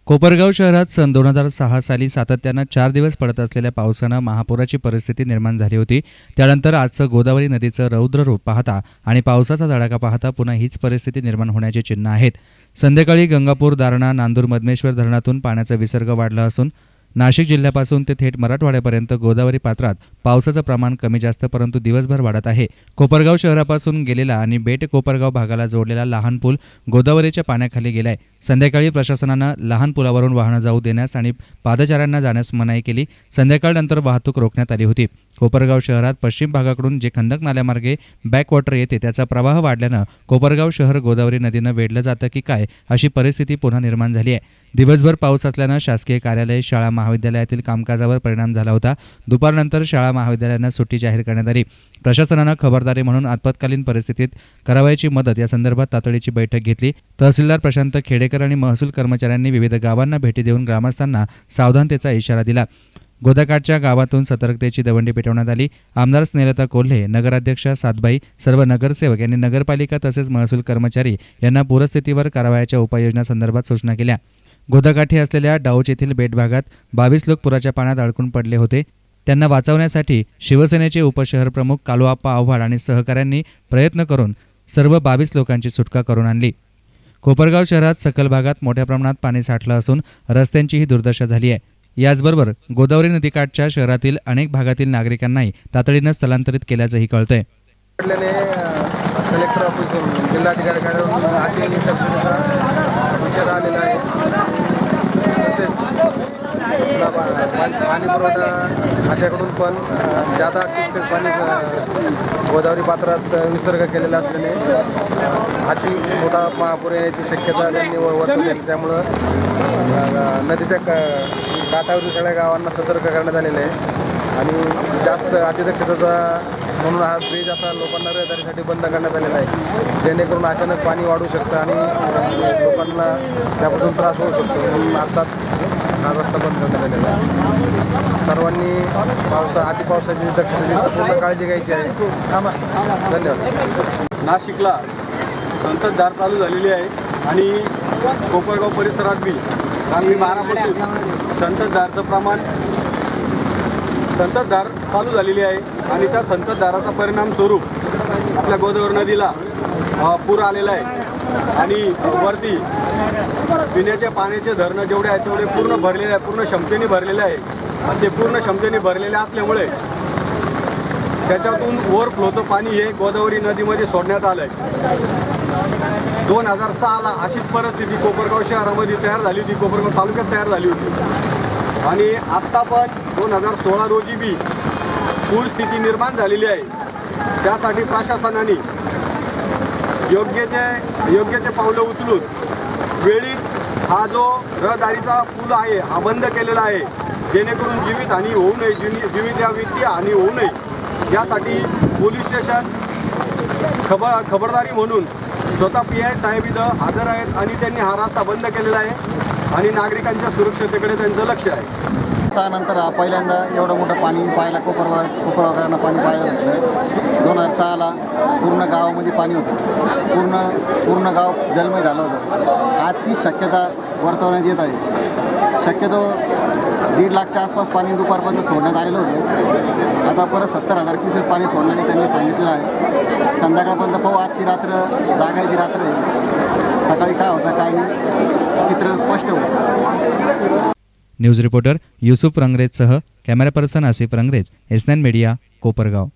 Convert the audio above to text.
कोपरगाव शहरात सन 2006 साली सातत्यानं 4 दिवस पडत असलेल्या पावसानं महापुराची परिस्थिती निर्माण झाली होती। त्यानंतर आजचं गोदावरी नदीचं रौद्र रूप पाहता आणि पावसाचा तडाखा पाहता पुन्हा हीच परिस्थिती निर्माण होण्याची चिन्ह आहेत। संध्याकाळी गंगापूर, दारणा, नांदूर, मधमेश्वर धरणातून पाण्याचा विसर्ग वाढला असून नाशिक जिल्ह्यापासून ते थेट मराठवाड्यापर्यंत गोदावरी पात्रात पावसाचं प्रमाण कमी जास्त परंतु दिवसभर वाढत आहे। कोपरगाव शहरापासून गेलेला आणि बेट कोपरगाव भागाला जोडलेला लहान पूल गोदावरीच्या पाण्याखाली गेलाय। संध्याकाळी प्रशासनानं लहान पुलावरून वाहनं जाऊ देण्यास आणि पादचाऱ्यांना जाण्यास मनाई केली। संध्याकाळनंतर वाहतूक रोखण्यात आली होती। कोपरगाव शहरात पश्चिम भागाकडून जे खंदक नाल्यामार्गे बॅकवॉटर येते त्याचा प्रवाह वाढल्यानं कोपरगाव शहर गोदावरी नदीनं वेढलं जातं की काय अशी परिस्थिती पुन्हा निर्माण झाली आहे। दिवसभर पाऊस असल्यानं शासकीय कार्यालय, शाळा, महाविद्यालयातील कामकाजावर परिणाम झाला होता। दुपारनंतर शाळा महाविद्यालयांना सुट्टी जाहीर करण्यात आली। प्रशासनानं खबरदारी म्हणून आपत्कालीन परिस्थितीत करावयाची मदत या संदर्भात तातडीची बैठक घेतली। तहसीलदार प्रशांत खेडेकर आणि महसूल कर्मचाऱ्यांनी विविध गावांना भेटी देऊन ग्रामस्थांना सावधानतेचा इशारा दिला। गोदाकाठच्या गावातून सतर्कतेची दवंडी पेटवण्यात आली। आमदार स्नेहलता कोल्हे, नगराध्यक्षा सातबाई, सर्व नगरसेवक यांनी नगरपालिका तसेच महसूल कर्मचारी यांना पूरस्थितीवर करावयाच्या उपाययोजना संदर्भात सूचना केल्या। गोदाकाठी असलेल्या डाऊच येथील बेट भागात 22 लोक पुराच्या पाण्यात अडकून पडले होते। त्यांना वाचवण्यासाठी शिवसेनेचे उपशहर प्रमुख कालुआप्पा आव्हाड आणि सहकाऱ्यांनी प्रयत्न करून सर्व 22 लोकांची सुटका करून आणली। कोपरगाव शहरात सखल भागात मोठ्या प्रमाणात पाणी साठलं असून रस्त्यांचीही दुर्दशा झाली आहे। याचबरोबर गोदावरी नदीकाठच्या शहरातील अनेक भागातील नागरिकांनाही तातडीनं स्थलांतरित केल्याचंही कळतंय। कलेक्टर ऑफिसवरून जिल्हाधिकाऱ्यांकडून विषय आलेला आहे। तसेच पाणी पुरवठा खात्याकडून पण जादा किमसेस पाणी गोदावरी पात्रात विसर्ग केलेला असल्याने अति मोठा महापूर येण्याची शक्यता त्यांनी वर्तवली। त्यामुळं नदीच्या काठावरील सगळ्या गावांना सतर्क करण्यात आलेलं आहे आणि जास्त अतिदक्षता म्हणून हा ब्रिज आता लोकांना रहदारीसाठी बंद करण्यात आलेला आहे, जेणेकरून अचानक पाणी वाढू शकतं आणि लोकांना त्यापासून त्रास होऊ शकतो। म्हणून आताच हा रस्ता बंद करण्यात आलेला आहे। सर्वांनी अतिपावसाची दक्षतेची संपूर्ण काळजी घ्यायची आहे। धन्यवाद। नाशिकला संततधार चालू झालेली आहे आणि कोपरगाव परिसरात बी रात्री 12 पासून संततधार चालू झालेली आहे आणि त्या संततधाराचा परिणाम स्वरूप आपल्या गोदावरी नदीला पूर आलेला आहे आणि वरती पिण्याच्या पाण्याचे धरणं जेवढे आहेत तेवढे पूर्ण भरलेले आहे, पूर्ण क्षमतेने भरलेले आहे आणि ते पूर्ण क्षमतेने भरलेले असल्यामुळे त्याच्यातून ओव्हरफ्लोचं पाणी हे गोदावरी नदीमध्ये सोडण्यात आलं आहे। 2006ला अशीच परिस्थिती कोपरगाव शहरामध्ये तयार झाली होती, कोपरगाव तालुक्यात तयार झाली होती आणि आत्ता पण 2016 रोजी बी पूरस्थिती निर्माण झालेली आहे। त्यासाठी प्रशासनाने योग्य ते पावलं उचलून वेळीच हा जो रहदारीचा पूल आहे हा बंद केलेला आहे, जेणेकरून जीवितहानी होऊ नये, जीवित या वित्तीय हानी होऊ नये यासाठी पोलीस स्टेशन खबरदारी म्हणून स्वतः PI साहेब इथं हजर आहेत आणि त्यांनी हा रस्ता बंद केलेला आहे आणि नागरिकांच्या सुरक्षतेकडे त्यांचं लक्ष आहे। नंतर पहिल्यांदा एवढं मोठं पाणी पाहायला कोपरगावकरांना पाणी पाहायला भेटलं। 2006ला पूर्ण गावामध्ये पाणी होतं, पूर्ण गाव जलमय झालं होतं। आज ती शक्यता वर्तवण्यात येत आहे। शक्यतो 1.5 लाखच्या आसपास पाणी दुपारपर्यंत सोडण्यात आलेलं होतं। आता परत 70,000 क्युसेस पाणी सोडण्याने त्यांनी सांगितलेलं आहे। संध्याकाळपर्यंत पाहू, आजची रात्र जागायची रात्र आहे, सकाळी काय होतं काय नाही चित्र स्पष्ट होतं। न्यूज रिपोर्टर युसुफ रंगरेजसह camera person Asif Rangrez, S9 media, Kopargaon.